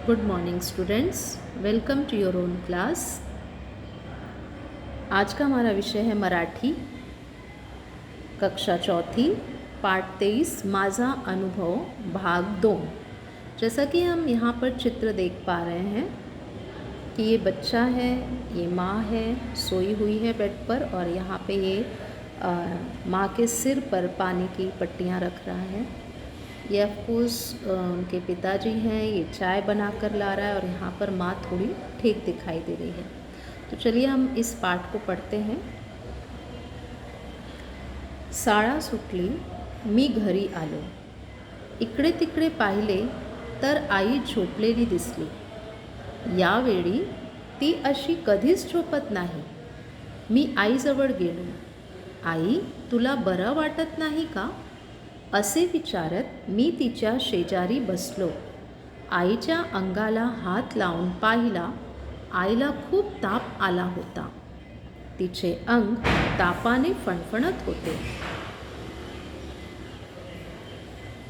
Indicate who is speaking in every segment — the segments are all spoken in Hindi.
Speaker 1: Good morning students, welcome to your own class. आज का हमारा विषय है मराठी, कक्षा चौथी, पाठ 23, माझा अनुभव, भाग 2। जैसा कि हम यहाँ पर चित्र देख पा रहे हैं कि ये बच्चा है, ये माँ है, सोई हुई है बेड पर, और यहाँ पे ये माँ के सिर पर पानी की पट्टियाँ रख रहा है। ये ऑफकोर्स उनके पिताजी हैं, ये चाय बना कर ला रहा है और यहाँ पर माँ थोड़ी ठीक दिखाई दे रही है। तो चलिए हम इस पाठ को पढ़ते हैं। शाळा सुटली, मी घरी आलो। इकडे तिकडे पाहिले तर आई झोपलेली दिसली। यावेळी ती अशी कधीच झोपत नाही। मी आईजवळ गेलो। आई, तुला बरं वाटत नाही का? असे विचारत मी तिच्या शेजारी बसलो। आईच्या अंगाला हात लावून पाहिला। आईला खूप ताप आला होता। तिचे अंग तापाने फणफणत होते।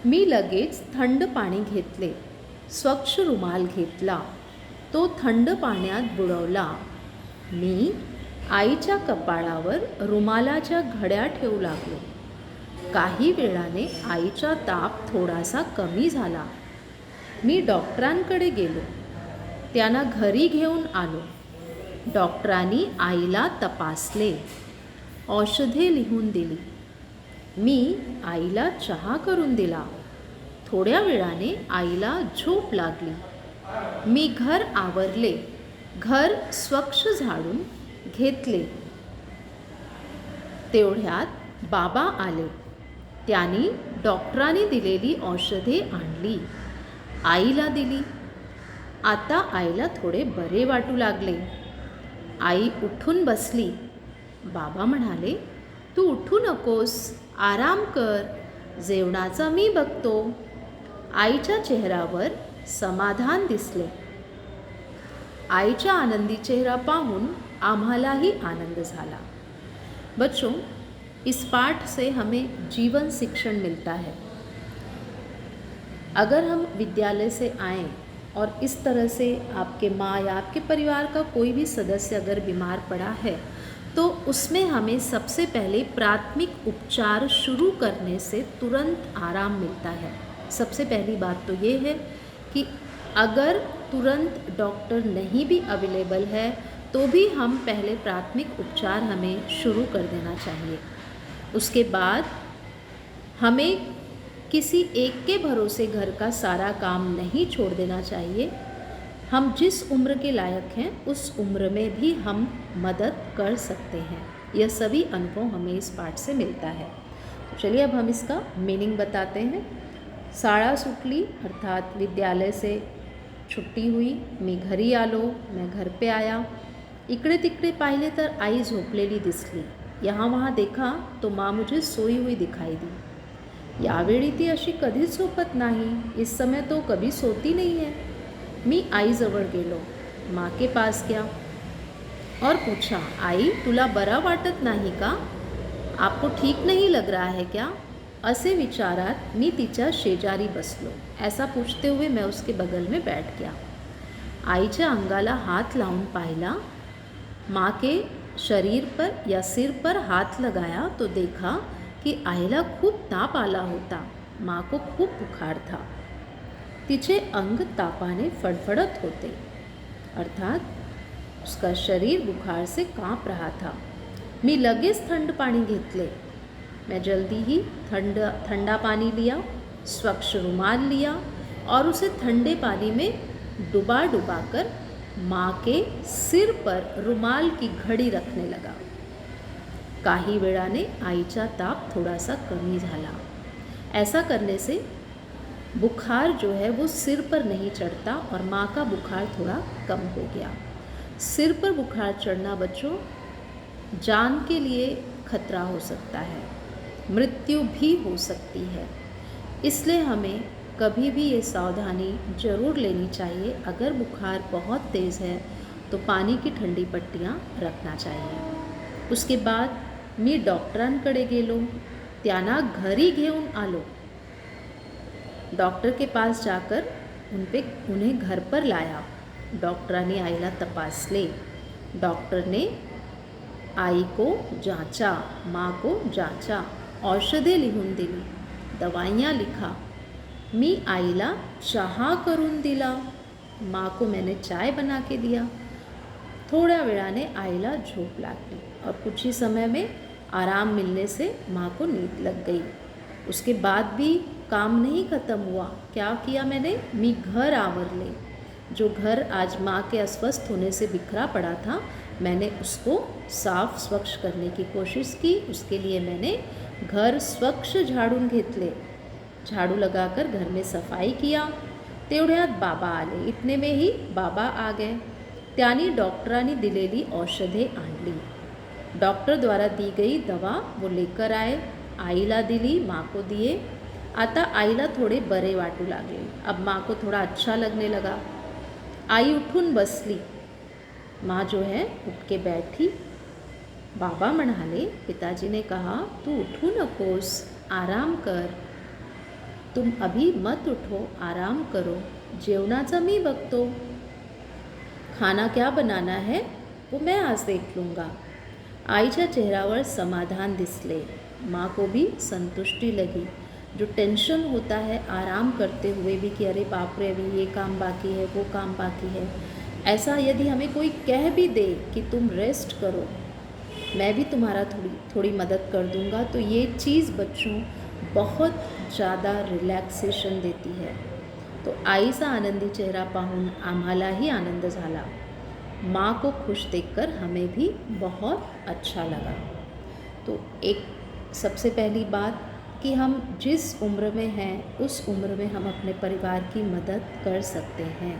Speaker 1: मी लगेच थंड पाणी घेतले, स्वच्छ रुमाल घेतला, तो थंड पाण्यात बुडवला। मी आईच्या कपाळावर रुमालाच्या घड्या ठेवू लागलो। काही वेळाने आईचा ताप थोडासा कमी झाला। मी डॉक्टरांकडे गेलो, त्यांना घरी घेऊन आलो। डॉक्टरांनी आईला तपासले, औषधे लिहून दिली। मी आईला चहा करून दिला। थोड्या वेळाने आईला झोप लागली। मी घर आवरले, घर स्वच्छ झाडून घेतले। तेवढ्यात बाबा आले। त्यांनी डॉक्टरांनी दिलेली औषधे आणली, आईला दिली। आता आईला थोडे बरे वाटू लागले। आई उठून बसली। बाबा म्हणाले, तू उठू नकोस, आराम कर, जेवणाचा मी बघतो। आईच्या चेहऱ्यावर समाधान दिसले। आईचा आनंदी चेहरा पाहून आम्हालाही आनंद झाला। बच्चों, इस पाठ से हमें जीवन शिक्षण मिलता है। अगर हम विद्यालय से आएँ और इस तरह से आपके माँ या आपके परिवार का कोई भी सदस्य अगर बीमार पड़ा है, तो उसमें हमें सबसे पहले प्राथमिक उपचार शुरू करने से तुरंत आराम मिलता है। सबसे पहली बात तो ये है कि अगर तुरंत डॉक्टर नहीं भी अवेलेबल है, तो भी हम पहले प्राथमिक उपचार हमें शुरू कर देना चाहिए। उसके बाद हमें किसी एक के भरोसे घर का सारा काम नहीं छोड़ देना चाहिए। हम जिस उम्र के लायक हैं, उस उम्र में भी हम मदद कर सकते हैं। यह सभी अनुभव हमें इस पाठ से मिलता है। तो चलिए अब हम इसका मीनिंग बताते हैं। शाळा सुटली अर्थात विद्यालय से छुट्टी हुई। मी घरी आलो, मैं घर पे आया। इकडे तिकडे पाहिले तर आई झोपलेली दिसली। यहाँ वहाँ देखा तो माँ मुझे सोई हुई दिखाई दी। यावेळी ती अशी कधीच झोपत नाही, इस समय तो कभी सोती नहीं है। मी आईजवळ गेलो, माँ के पास गया और पूछा, आई तुला बरं वाटत नाही का? आपको ठीक नहीं लग रहा है क्या? असे विचारात मी तिच्या शेजारी बसलो। ऐसा पूछते हुए मैं उसके बगल में बैठ गया। आईच्या अंगाला हात लावून पाहिला। माँ के शरीर पर या सिर पर हाथ लगाया तो देखा कि आईला खूप ताप आला होता। माँ को खूप बुखार था। तिचे अंग तापाने फड़फड़त होते, अर्थात उसका शरीर बुखार से काँप रहा था। मी लगेच थंड पानी घेतले। मैं जल्दी ही ठंडा पानी लिया, स्वच्छ रुमाल लिया और उसे ठंडे पानी में डुबा कर माँ के सिर पर रुमाल की घडी रखने लगा। काही वेळाने आईचा ताप थोडासा कमी झाला। ऐसा करने से बुखार जो है वो सिर पर नहीं चढ़ता और माँ का बुखार थोड़ा कम हो गया। सिर पर बुखार चढ़ना बच्चों जान के लिए खतरा हो सकता है, मृत्यु भी हो सकती है। इसलिए हमें कभी भी ये सावधानी ज़रूर लेनी चाहिए। अगर बुखार बहुत तेज़ है तो पानी की ठंडी पट्टियाँ रखना चाहिए। उसके बाद मी डॉक्टरांकडे गेलो, त्यांना घरी घेऊन आलो। डॉक्टर के पास जाकर उन्हें घर पर लाया. डॉक्टरांनी आईला तपासले. डॉक्टरने आई को जांचा, माँ को जांचा, औषधे लिहून दिली, दवाइयाँ लिखा. मी आईला चहा करून दिला. माँ को मैंने चाय बना के दिया. थोड्या वेळाने आईला झोप लागली और कुछ ही समय में आराम मिलने से माँ को नींद लग गई. उसके बाद भी काम नहीं ख़त्म हुआ. क्या किया मैंने? मी घर आवरले. जो घर आज माँ के अस्वस्थ होने से बिखरा पड़ा था, मैंने उसको साफ स्वच्छ करने की कोशिश की. उसके लिए मैंने घर स्वच्छ झाडून घेतले. झाडू लगाकर घर में सफाई किया. तेवढ्यात बाबा आले. इतने में ही बाबा आ गए. त्यांनी डॉक्टरांनी दिलेली औषधे आणली. डॉक्टर द्वारा दी गई दवा वो लेकर आए. आईला दिली, माँ को दिए. आता आईला थोडे बरे वाटू लागले. अब माँ को थोड़ा अच्छा लगने लगा. आई उठून बसली. माँ जो है उठ के बैठी. बाबा म्हणाले, पिताजी ने कहा, तू उठू नकोस, आराम कर. तुम अभी मत उठो, आराम करो. जेवणाचा मी बघतो. खाना क्या बनाना है वो मैं आज देख लूँगा. आईच्या चेहऱ्यावर समाधान दिसले. माँ को भी संतुष्टि लगी. जो टेंशन होता है आराम करते हुए भी कि अरे बाप रे, अभी ये काम बाकी है, वो काम बाकी है, ऐसा यदि हमें कोई कह भी दे कि तुम रेस्ट करो, मैं भी तुम्हारा थोड़ी मदद कर दूँगा, तो ये चीज़ बच्चों बहुत ज़्यादा रिलॅक्सेशन देती है. तो आईचा आनंदी चेहरा पाहून आम्हालाही आनंद झाला. माँ को खुश देखकर हमें भी बहुत अच्छा लगा. तो एक सबसे पहली बात कि हम जिस उम्र में हैं उस उम्र में हम अपने परिवार की मदद कर सकते हैं.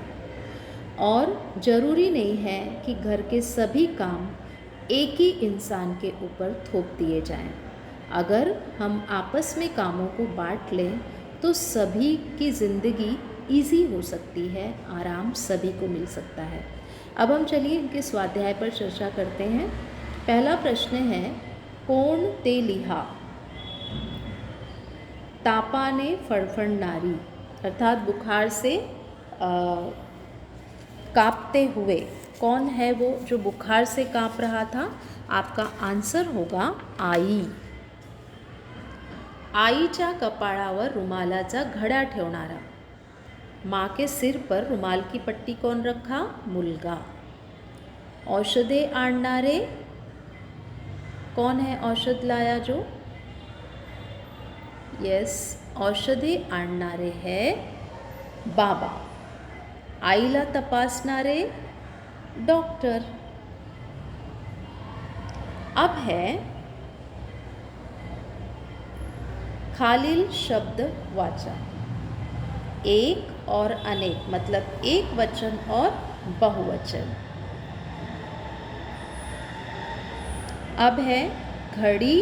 Speaker 1: और ज़रूरी नहीं है कि घर के सभी काम एक ही इंसान के ऊपर थोप दिए जाएं. अगर हम आपस में कामों को बांट लें तो सभी की ज़िंदगी ईजी हो सकती है, आराम सभी को मिल सकता है. अब हम चलिए इनके स्वाध्याय पर चर्चा करते हैं. पहला प्रश्न है, कोण ते लिहा. तापाने फड़फड़नारी, अर्थात बुखार से कांपते हुए. कौन है वो जो बुखार से कांप रहा था? आपका आंसर होगा आई. आईच्या कपाळावर रुमालाचा घडा ठेवणारा. माँ के सिर पर रुमाल की पट्टी कौन रखा? मुलगा. औषधे आणणारे. कौन है औषध लाया जो? यस, औषधे आणणारे है बाबा. आईला तपासणारे डॉक्टर. अब है खालील शब्द वाचा. एक और अनेक, मतलब एक वचन और बहुवचन. अब है घड़ी,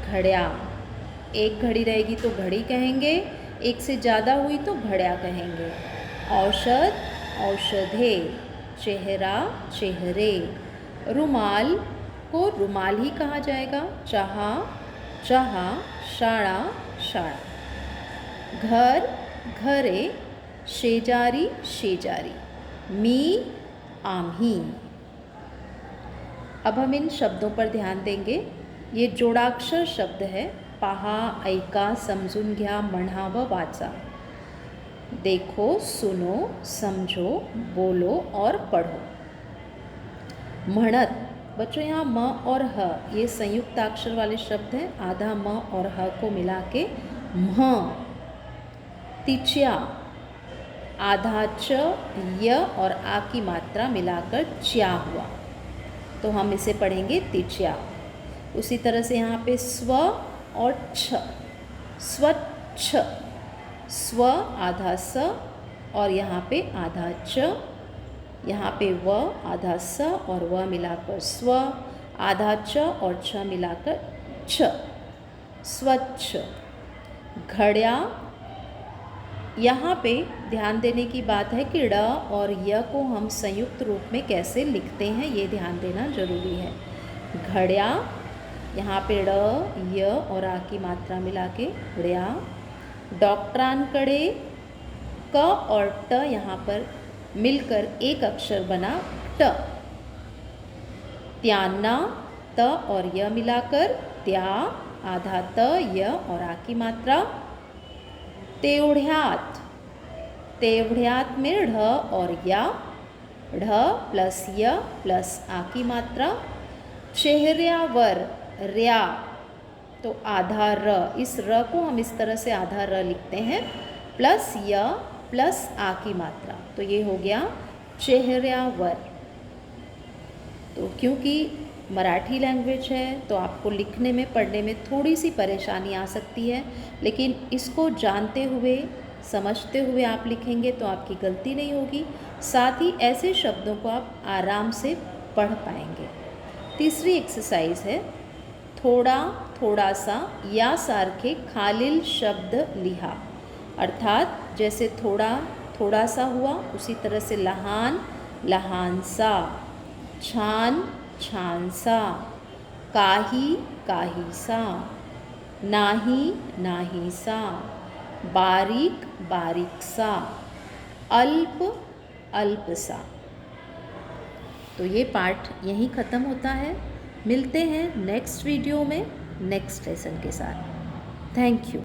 Speaker 1: घड़िया. एक घड़ी रहेगी तो घड़ी कहेंगे, एक से ज़्यादा हुई तो घड़िया कहेंगे. औषध, औषधे. चेहरा, चेहरे. रुमाल को रुमाल ही कहा जाएगा. चहा, चहा. शाळा, शाळा. घर, घरे. शेजारी, शेजारी. मी, आम्ही. अब हम इन शब्दों पर ध्यान देंगे. ये जोडाक्षर शब्द है. पहा, ऐका, समजून घ्या, म्हणा व वाचा. देखो, सुनो, समझो, बोलो और पढ़ो. म्हणत. बच्चों यहाँ म और ह ये संयुक्त अक्षर वाले शब्द हैं. आधा म और ह को मिला के म्ह. तिच्या. आधा च, य और आ की मात्रा मिलाकर च्या हुआ, तो हम इसे पढ़ेंगे तिच्या. उसी तरह से यहाँ पे स्व और छ. स्वच्छ. स्व आधा स और यहाँ पे आधा च. यहाँ पे व आधा स और व मिलाकर स्व. आधा च और छ मिलाकर छ. स्वच्छ. घड़िया. यहाँ पे ध्यान देने की बात है कि ड और य को हम संयुक्त रूप में कैसे लिखते हैं, ये ध्यान देना जरूरी है. घड़िया. यहाँ पे ड, य और आ की मात्रा मिला के घड़िया. डॉक्टरांकडे. क और ट यहाँ पर मिलकर एक अक्षर बना ट। त्याना, त और य मिलाकर त्या, आधा त य और आ की मात्रा। तेवढ्यात, तेवढ्यात में ढ और या, ढ प्लस य प्लस आ की मात्रा। चेहऱ्यावर, रया, तो आधा र, इस र को हम इस तरह से आधा र लिखते हैं, प्लस य प्लस आ की मात्रा, तो ये हो गया चेहऱ्यावर। तो क्योंकि मराठी लैंग्वेज है तो आपको लिखने में पढ़ने में थोड़ी सी परेशानी आ सकती है, लेकिन इसको जानते हुए समझते हुए आप लिखेंगे तो आपकी गलती नहीं होगी, साथ ही ऐसे शब्दों को आप आराम से पढ़ पाएंगे। तीसरी एक्सरसाइज है थोड़ा थोड़ा सा यासारखे खालील शब्द लिहा, अर्थात जैसे थोड़ा थोड़ा सा हुआ उसी तरह से लहान लहानसा, छान छानसा, काही काहीसा, नाही नाहीसा, बारीक बारीकसा, अल्प अल्पसा। तो ये पार्ट यहीं ख़त्म होता है। मिलते हैं नेक्स्ट वीडियो में नेक्स्ट लेसन के साथ। Thank you.